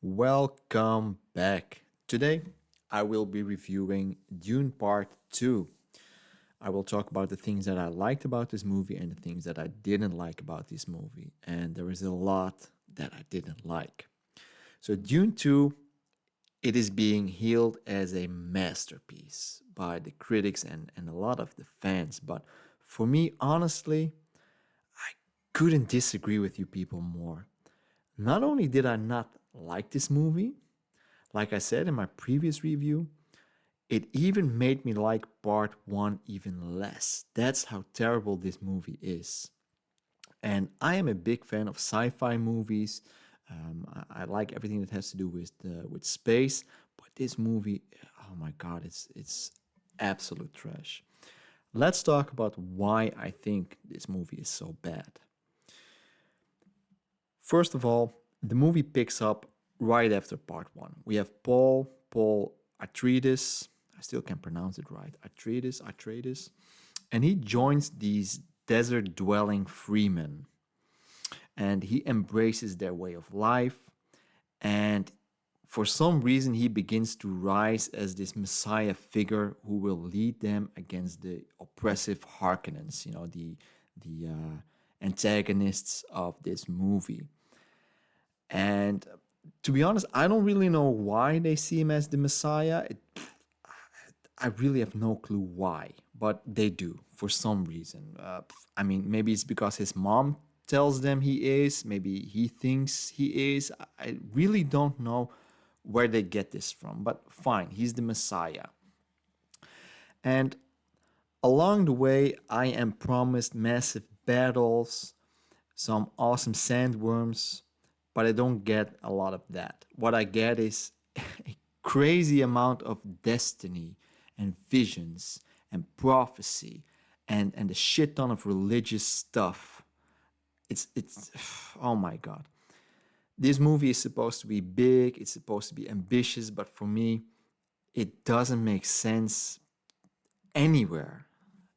Welcome back. Today, I will be reviewing Dune Part 2. I will talk about the things that I liked about this movie and the things that I didn't like about this movie. And there is a lot that I didn't like. So, Dune 2, it is being hailed as a masterpiece by the critics and a lot of the fans. But for me, honestly, I couldn't disagree with you people more. Not only did I not like this movie, like I said in my previous review, it even made me like part one even less. That's how terrible this movie is. And I am a big fan of sci-fi movies. I like everything that has to do with space. But this movie, oh my god, it's absolute trash. Let's talk about why I think this movie is so bad. First of all, the movie picks up right after part one. We have Paul Atreides. I still can't pronounce it right. Atreides. And he joins these desert dwelling freemen. And he embraces their way of life. And for some reason, he begins to rise as this messiah figure who will lead them against the oppressive Harkonnens, the antagonists of this movie. And to be honest, I don't really know why they see him as the Messiah. I really have no clue why, but they do for some reason. I mean, maybe it's because his mom tells them he is, maybe he thinks he is. I really don't know where they get this from, but fine, he's the Messiah. And along the way, I am promised massive battles, some awesome sandworms, but I don't get a lot of that. What I get is a crazy amount of destiny and visions and prophecy and a shit ton of religious stuff. It's oh my god. This movie is supposed to be big, it's supposed to be ambitious, but for me, it doesn't make sense anywhere.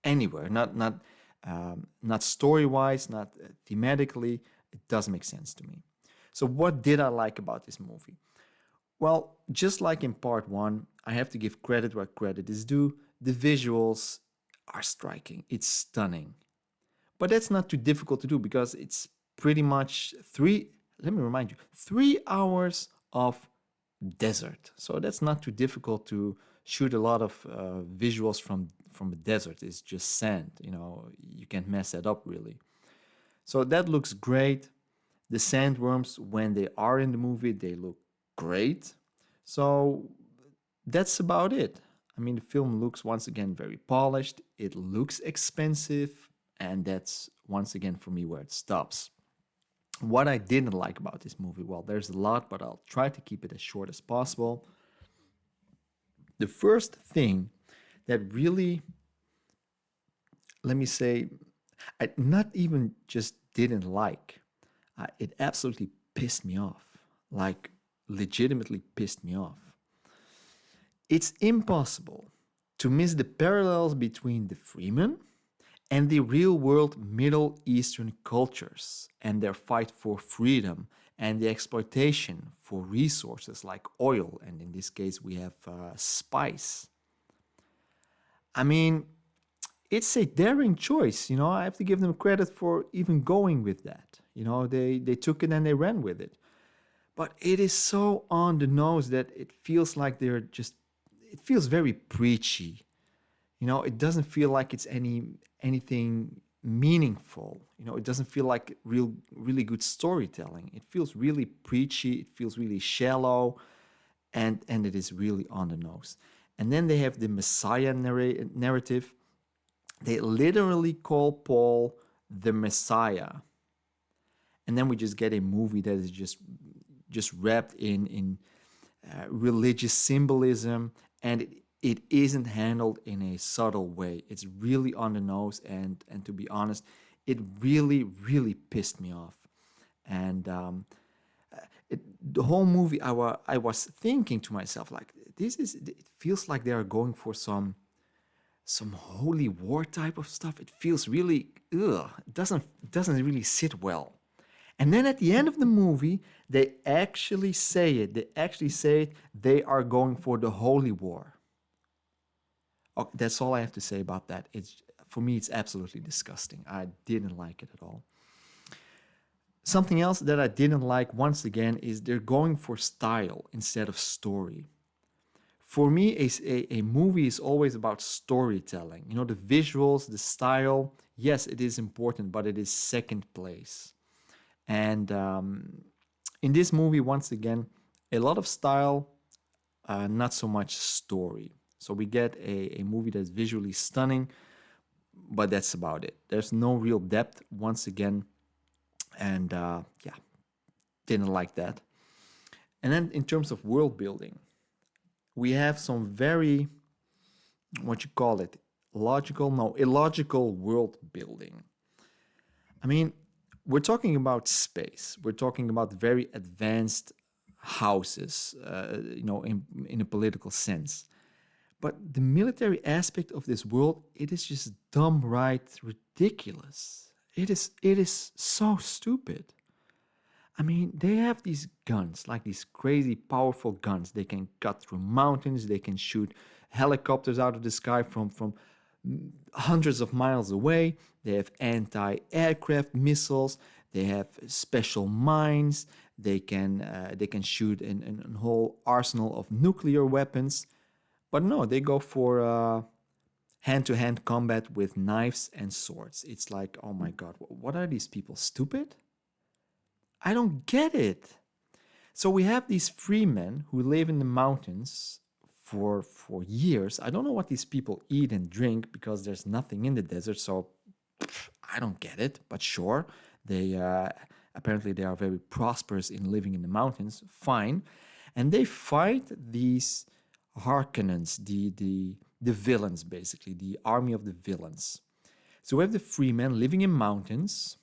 Anywhere. Not story wise, not thematically. It doesn't make sense to me. So, what did I like about this movie? Well, just like in part one, I have to give credit where credit is due. The visuals are striking, it's stunning. But that's not too difficult to do because it's pretty much let me remind you, 3 hours of desert. So that's not too difficult to shoot a lot of visuals from a desert. It's just sand, you can't mess that up really. So that looks great. The sandworms, when they are in the movie, they look great. So that's about it. I mean, the film looks once again very polished. It looks expensive, and that's once again for me where it stops. What I didn't like about this movie, well, there's a lot, but I'll try to keep it as short as possible. The first thing that really, let me say, I not even just didn't like, it absolutely pissed me off. Like, legitimately pissed me off. It's impossible to miss the parallels between the Freeman and the real world Middle Eastern cultures and their fight for freedom and the exploitation for resources like oil, and in this case, we have spice. I mean, it's a daring choice, I have to give them credit for even going with that. They took it and they ran with it. But it is so on the nose that it feels like it feels very preachy. It doesn't feel like it's anything meaningful. It doesn't feel like really good storytelling. It feels really preachy, it feels really shallow, and it is really on the nose. And then they have the Messiah narrative. They literally call Paul the Messiah. And then we just get a movie that is just wrapped in religious symbolism, and it isn't handled in a subtle way. It's really on the nose, and to be honest, it really pissed me off. And the whole movie, I was thinking to myself, like, it feels like they are going for some holy war type of stuff. It feels really ugh. It doesn't really sit well. And then at the end of the movie, they actually say it. They actually say it. They are going for the holy war. Okay, that's all I have to say about that. It's for me, it's absolutely disgusting. I didn't like it at all. Something else that I didn't like once again is they're going for style instead of story. For me, a movie is always about storytelling. You know, the visuals, the style, yes, it is important, but it is second place. And in this movie, once again, a lot of style, not so much story. So we get a movie that's visually stunning, but that's about it. There's no real depth, once again. And yeah, didn't like that. And then in terms of world building, we have some very, what you call it, logical, no, illogical world building. I mean, we're talking about space. We're talking about very advanced houses, in a political sense. But the military aspect of this world, it is just dumb right ridiculous. It is so stupid. I mean, they have these guns, like these crazy powerful guns. They can cut through mountains, they can shoot helicopters out of the sky from hundreds of miles away. They have anti-aircraft missiles. They have special mines. They can shoot a whole arsenal of nuclear weapons. But no, they go for hand-to-hand combat with knives and swords. It's like, oh my God, what are these people, stupid? I don't get it. So we have these free men who live in the mountains for years. I don't know what these people eat and drink because there's nothing in the desert. So I don't get it. But sure, they apparently they are very prosperous in living in the mountains. Fine, and they fight these Harkonnens, the villains, basically the army of the villains. So we have the free men living in mountains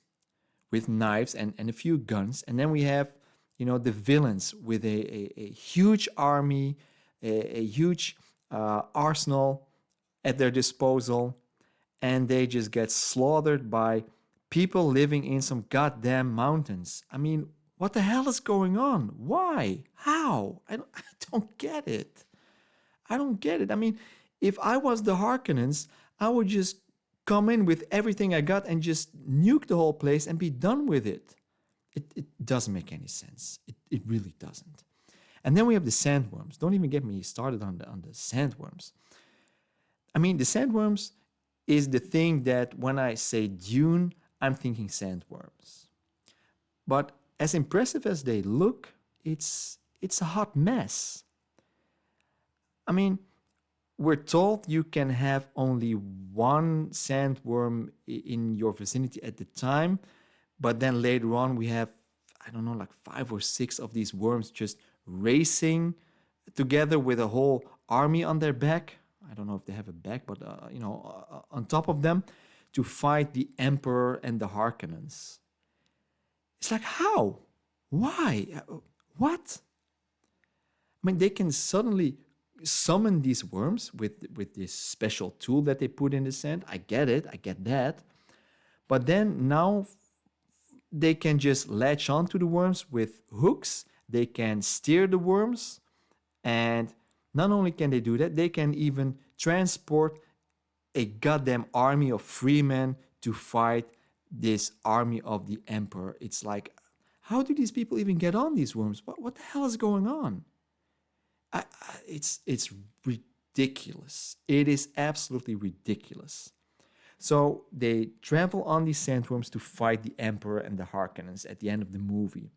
with knives and a few guns. And then we have, the villains with a huge army, a huge arsenal at their disposal. And they just get slaughtered by people living in some goddamn mountains. I mean, what the hell is going on? Why? How? I don't get it. I don't get it. I mean, if I was the Harkonnens, I would just come in with everything I got and just nuke the whole place and be done with it. It doesn't make any sense. It really doesn't. And then we have the sandworms. Don't even get me started on the sandworms. I mean, the sandworms is the thing that when I say Dune, I'm thinking sandworms. But as impressive as they look, it's a hot mess. I mean, we're told you can have only one sandworm in your vicinity at the time, but then later on we have, I don't know, like 5 or 6 of these worms just racing together with a whole army on their back. I don't know if they have a back, but on top of them to fight the Emperor and the Harkonnens. It's like, how? Why? What? I mean, they can suddenly summon these worms with this special tool that they put in the sand. I get it. I get that. But then now they can just latch onto the worms with hooks. They can steer the worms. And not only can they do that, they can even transport a goddamn army of freemen to fight this army of the Emperor. It's like, how do these people even get on these worms? What the hell is going on? It's ridiculous. It is absolutely ridiculous. So they travel on these sandworms to fight the Emperor and the Harkonnens at the end of the movie.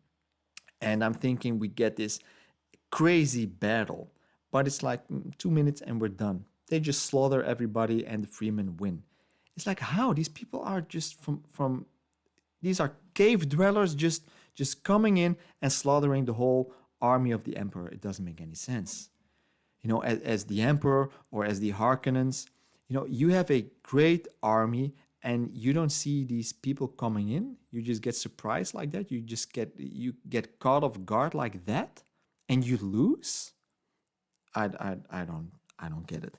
And I'm thinking we get this crazy battle, but it's like 2 minutes and we're done. They just slaughter everybody and the Freemen win. It's like, how? These people are just from these are cave dwellers just coming in and slaughtering the whole army of the Emperor. It doesn't make any sense. As the Emperor or as the Harkonnens, you have a great army and you don't see these people coming in. You just get surprised like that. You get caught off guard like that, and you lose. I don't get it.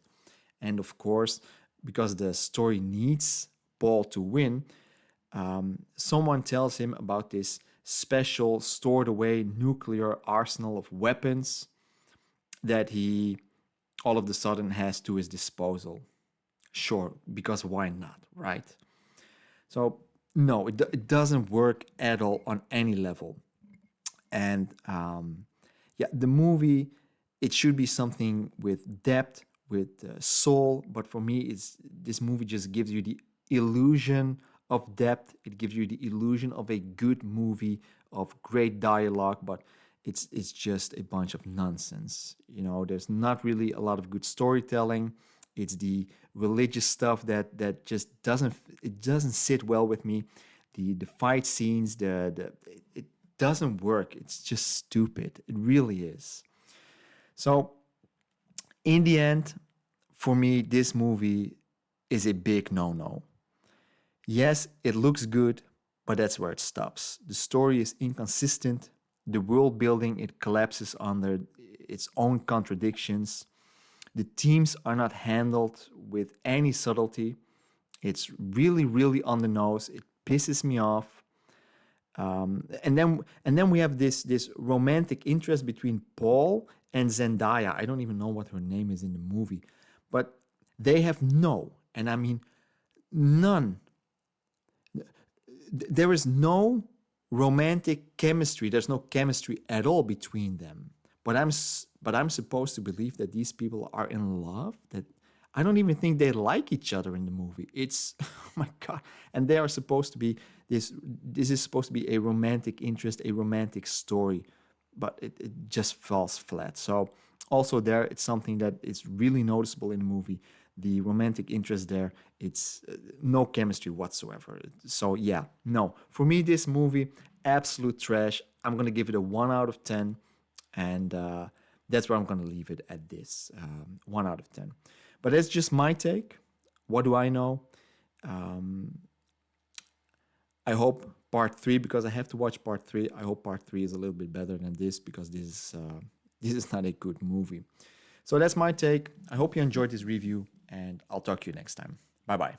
And of course, because the story needs Paul to win, someone tells him about this special stored away nuclear arsenal of weapons that he all of a sudden has to his disposal. Sure, because why not, right? So, no, it doesn't work at all on any level. And yeah, the movie, it should be something with depth, with soul. But for me, this movie just gives you the illusion of depth. It gives you the illusion of a good movie, of great dialogue, but it's just a bunch of nonsense. You know, there's not really a lot of good storytelling. It's the religious stuff that just doesn't sit well with me. The fight scenes, it doesn't work. It's just stupid. It really is. So in the end, for me, this movie is a big no-no. Yes, it looks good, but that's where it stops. The story is inconsistent. The world building, it collapses under its own contradictions. The themes are not handled with any subtlety. It's really, really on the nose. It pisses me off. And then we have this romantic interest between Paul and Zendaya. I don't even know what her name is in the movie, but they have no, and I mean none. There is no romantic chemistry. There's no chemistry at all between them. But I'm supposed to believe that these people are in love. That I don't even think they like each other in the movie. It's oh my god, and they are supposed to be this. This is supposed to be a romantic interest, a romantic story, but it just falls flat. So also there, it's something that is really noticeable in the movie. The romantic interest there, it's no chemistry whatsoever. So yeah, no. For me, this movie, absolute trash. I'm gonna give it a 1 out of 10, and that's where I'm gonna leave it at this 1 out of 10. But that's just my take. What do I know? Um, I hope part three, because I have to watch part three. I hope part three is a little bit better than this, because this is not a good movie. So that's my take. I hope you enjoyed this review, and I'll talk to you next time. Bye bye.